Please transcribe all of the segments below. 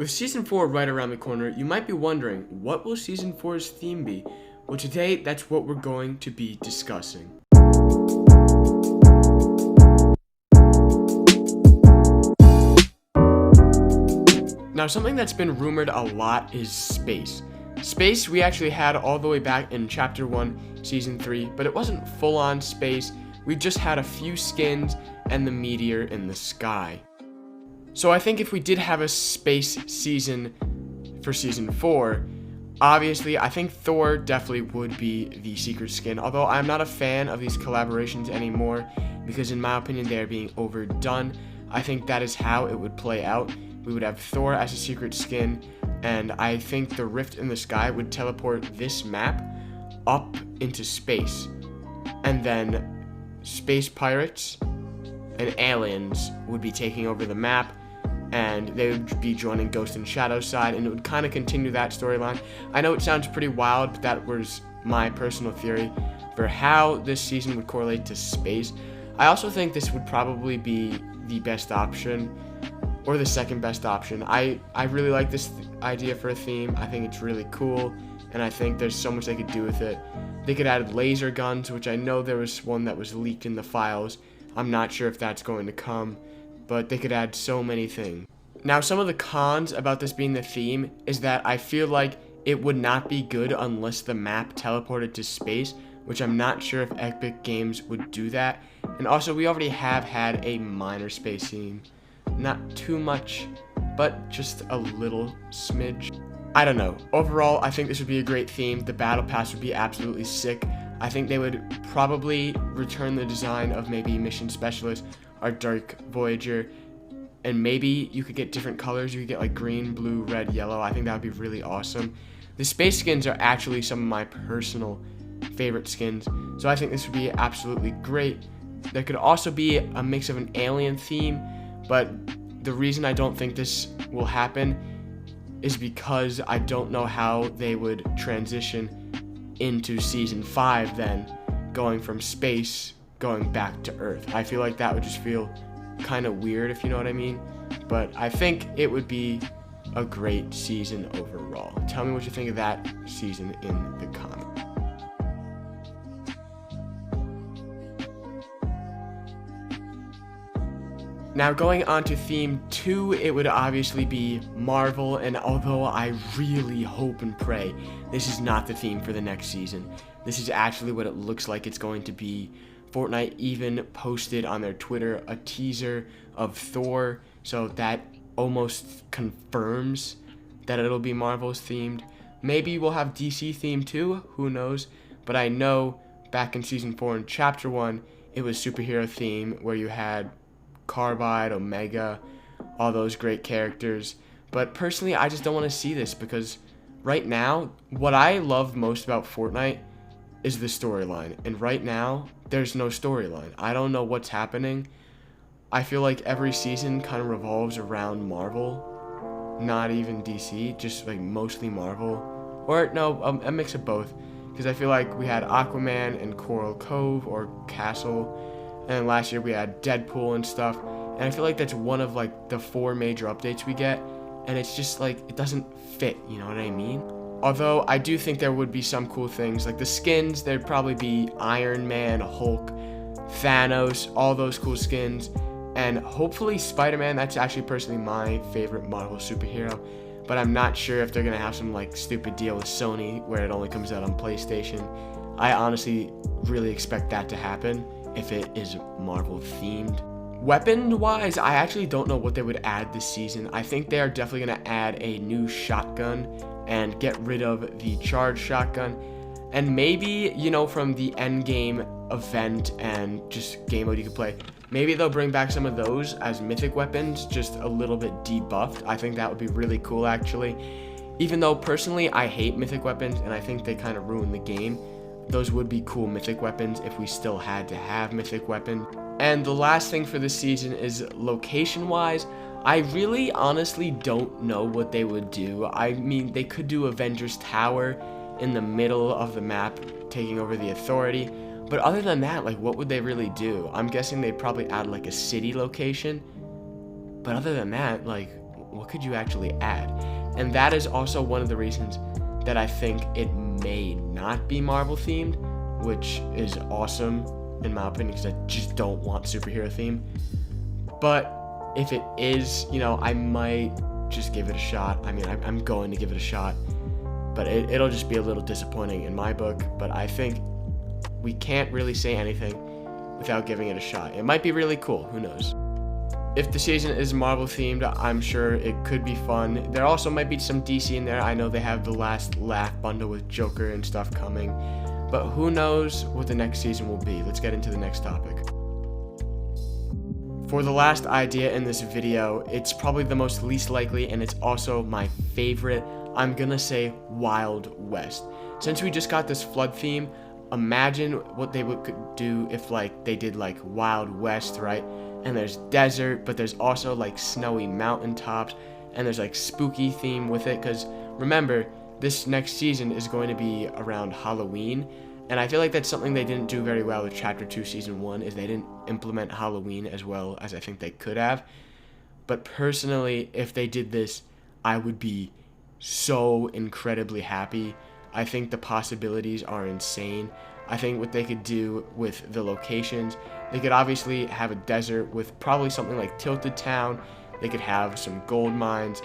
With Season 4 right around the corner, you might be wondering, what will Season 4's theme be? Well, today, that's what we're going to be discussing. Now, something that's been rumored a lot is space. Space we actually had all the way back in Chapter 1, Season 3, but it wasn't full-on space. We just had a few skins and the meteor in the sky. So I think if we did have a space season for Season 4, obviously I think Thor definitely would be the secret skin, although I'm not a fan of these collaborations anymore because in my opinion they are being overdone. I think that is how it would play out. We would have Thor as a secret skin, and I think the rift in the sky would teleport this map up into space, and then space pirates and aliens would be taking over the map, and they would be joining Ghost and Shadow's side, and it would kind of continue that storyline. I know it sounds pretty wild, but that was my personal theory for how this season would correlate to space. I also think this would probably be the best option, or the second best option. I really like this idea for a theme. I think it's really cool, and I think there's so much they could do with it. They could add laser guns, which I know there was one that was leaked in the files. I'm not sure if that's going to come, but they could add so many things. Now, some of the cons about this being the theme is that I feel like it would not be good unless the map teleported to space, which I'm not sure if Epic Games would do that. And also, we already have had a minor space theme. Not too much, but just a little smidge. I don't know. Overall, I think this would be a great theme. The battle pass would be absolutely sick. I think they would probably return the design of maybe Mission Specialist, our Dark Voyager, and maybe you could get different colors. You could get like green, blue, red, yellow. I think that would be really awesome. The space skins are actually some of my personal favorite skins, so I think this would be absolutely great. There could also be a mix of an alien theme, but the reason I don't think this will happen is because I don't know how they would transition into Season 5 then, going from space, going back to Earth. I feel like that would just feel kind of weird, if you know what I mean. But I think it would be a great season overall. Tell me what you think of that season in the comments. Now, going on to theme 2, it would obviously be Marvel, and although I really hope and pray this is not the theme for the next season, this is actually what it looks like it's going to be. Fortnite even posted on their Twitter a teaser of Thor, so that almost confirms that it'll be Marvel's themed. Maybe we'll have DC themed too, who knows, but I know back in Season 4 in Chapter 1, it was superhero theme where you had Carbide, Omega, all those great characters. But personally, I just don't want to see this because right now, what I love most about Fortnite is the storyline. And right now, there's no storyline. I don't know what's happening. I feel like every season kind of revolves around Marvel, not even DC, just like mostly Marvel. Or no, a mix of both. Because I feel like we had Aquaman and Coral Cove or Castle. And then last year we had Deadpool and stuff, and I feel like that's one of like the 4 major updates we get, and it's just like it doesn't fit, you know what I mean? Although I do think there would be some cool things, like the skins. There'd probably be Iron Man, Hulk, Thanos, all those cool skins, and hopefully Spider-Man. That's actually personally my favorite Marvel superhero, but I'm not sure if they're gonna have some like stupid deal with Sony where it only comes out on PlayStation. I honestly really expect that to happen if it is Marvel themed. Weapon wise, I actually don't know what they would add this season. I think they are definitely going to add a new shotgun and get rid of the charged shotgun, and maybe, you know, from the end game event and just game mode you can play, maybe they'll bring back some of those as mythic weapons, just a little bit debuffed. I think that would be really cool actually, even though personally I hate mythic weapons and I think they kind of ruin the game. Those would be cool mythic weapons if we still had to have mythic weapons. And the last thing for this season is location-wise. I really honestly don't know what they would do. I mean, they could do Avengers Tower in the middle of the map, taking over the Authority. But other than that, like, what would they really do? I'm guessing they'd probably add, like, a city location. But other than that, like, what could you actually add? And that is also one of the reasons that I think it may not be Marvel themed, which is awesome in my opinion, because I just don't want superhero theme. But if it is, I might just give it a shot. I mean, I'm going to give it a shot, but it'll just be a little disappointing in my book. But I think we can't really say anything without giving it a shot. It might be really cool, who knows? If the season is Marvel themed, I'm sure it could be fun. There also might be some DC in there. I know they have the Last Laugh bundle with Joker and stuff coming, but who knows what the next season will be. Let's get into the next topic. For the last idea in this video, it's probably the most least likely, and it's also my favorite. I'm gonna say Wild West. Since we just got this flood theme, imagine what they could do if they did Wild West, right? And there's desert, but there's also snowy mountaintops, and there's spooky theme with it, because remember, this next season is going to be around Halloween, and I feel like that's something they didn't do very well with Chapter 2 Season 1, is they didn't implement Halloween as well as I think they could have. But personally, if they did this, I would be so incredibly happy. I think the possibilities are insane. I think what they could do with the locations, they could obviously have a desert with probably something like Tilted Town. They could have some gold mines.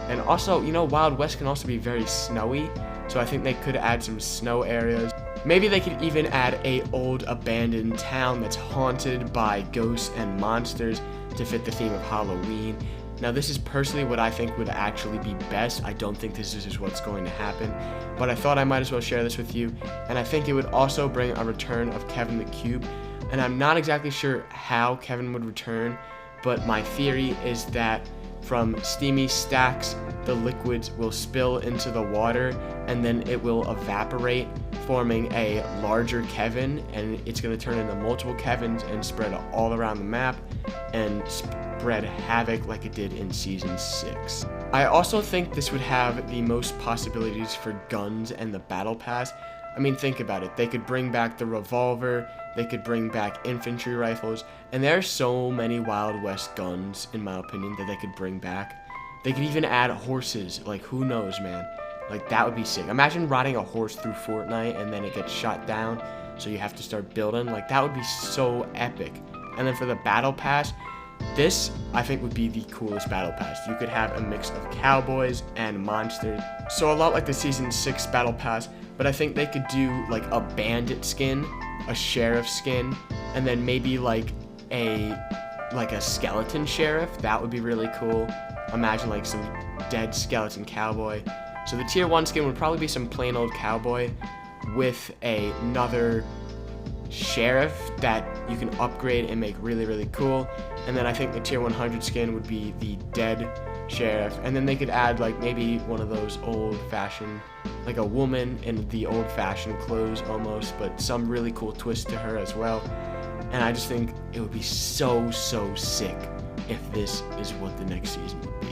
And also, Wild West can also be very snowy. So I think they could add some snow areas. Maybe they could even add a old abandoned town that's haunted by ghosts and monsters to fit the theme of Halloween. Now, this is personally what I think would actually be best. I don't think this is what's going to happen, but I thought I might as well share this with you. And I think it would also bring a return of Kevin the Cube. And I'm not exactly sure how Kevin would return, but my theory is that from steamy stacks, the liquids will spill into the water, and then it will evaporate, forming a larger Kevin, and it's going to turn into multiple Kevins and spread all around the map and spread havoc like it did in Season 6. I also think this would have the most possibilities for guns and the Battle Pass. I mean, think about it. They could bring back the revolver, they could bring back infantry rifles, and there are so many Wild West guns, in my opinion, that they could bring back. They could even add horses. Who knows, man? That would be sick. Imagine riding a horse through Fortnite and then it gets shot down, so you have to start building. That would be so epic. And then for the Battle Pass, this, I think, would be the coolest Battle Pass. You could have a mix of cowboys and monsters. So a lot like the Season 6 Battle Pass, but I think they could do a bandit skin, a sheriff skin, and then maybe a skeleton sheriff. That would be really cool. Imagine some dead skeleton cowboy. So the tier 1 skin would probably be some plain old cowboy with another sheriff that you can upgrade and make really, really cool. And then I think the tier 100 skin would be the dead sheriff. And then they could add maybe one of those old-fashioned, a woman in the old-fashioned clothes almost, but some really cool twist to her as well. And I just think it would be so, so sick if this is what the next season would be.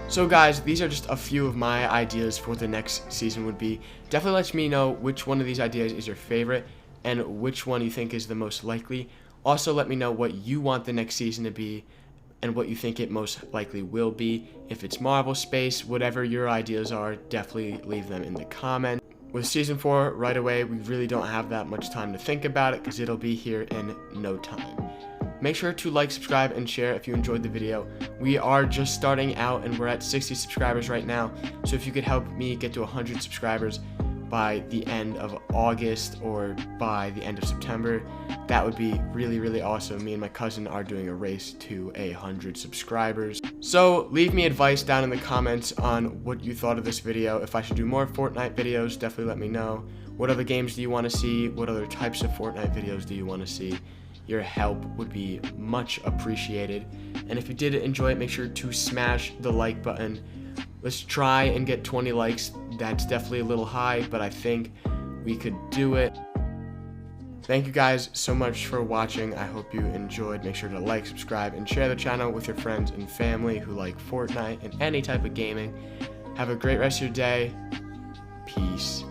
So guys, these are just a few of my ideas for what the next season would be. Definitely let me know which one of these ideas is your favorite and which one you think is the most likely. Also, let me know what you want the next season to be and what you think it most likely will be. If it's Marvel, space, whatever your ideas are, definitely leave them in the comments. With Season 4 right away, we really don't have that much time to think about it because it'll be here in no time. Make sure to like, subscribe, and share if you enjoyed the video. We are just starting out and we're at 60 subscribers right now, so if you could help me get to 100 subscribers by the end of August or by the end of September, that would be really, really awesome. Me and my cousin are doing a race to 100 subscribers. So leave me advice down in the comments on what you thought of this video. If I should do more Fortnite videos, definitely let me know. What other games do you want to see? What other types of Fortnite videos do you want to see? Your help would be much appreciated. And if you did enjoy it, make sure to smash the like button. Let's try and get 20 likes. That's definitely a little high, but I think we could do it. Thank you guys so much for watching. I hope you enjoyed. Make sure to like, subscribe, and share the channel with your friends and family who like Fortnite and any type of gaming. Have a great rest of your day. Peace.